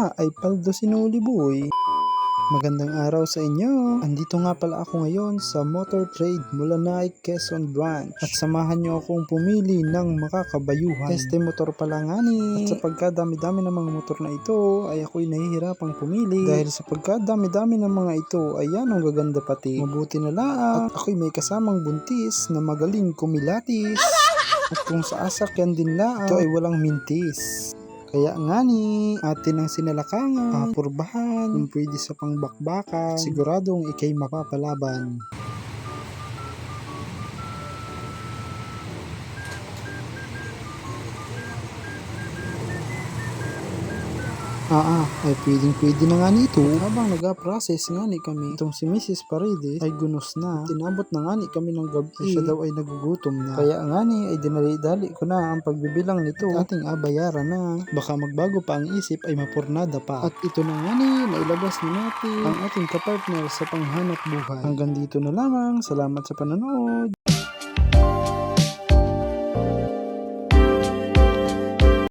nga ay paldo sinuli boy. Magandang araw sa inyo. Andito nga pala ako ngayon sa Motor Trade Mulanay, Quezon Branch. At samahan nyo akong pumili ng makakabayuhan. Este motor pala nga ni. At sa pagkadami-dami ng mga motor na ito ay ako'y nahihirapang pumili. Dahil sa pagkadami-dami ng mga ito ay yan ang gaganda pati. Mabuti na lang at ako'y may kasamang buntis na magaling kumilatis. At kung sa asakyan din lang, ito ay walang mintis. Kaya nga ni, atin ang sinalakangan, apurbahan, kung pwede sa pangbakbakan, siguradong ikay mapapalaban. Ay pwedeng na nga nito. Habang nag-process nga ni kami, itong si Mrs. Paredes ay gunos na. Tinabot na nga ni kami ng gabi, siya daw ay nagugutom na. Kaya nga ni ay dinali-dali ko na ang pagbibilang nito. Ating abayaran na. Baka magbago pa ang isip ay mapurnada pa. At ito na nga ni, nailabas na natin ang ating kapartner sa panghanap buhay. Hanggang dito na lamang. Salamat sa panonood.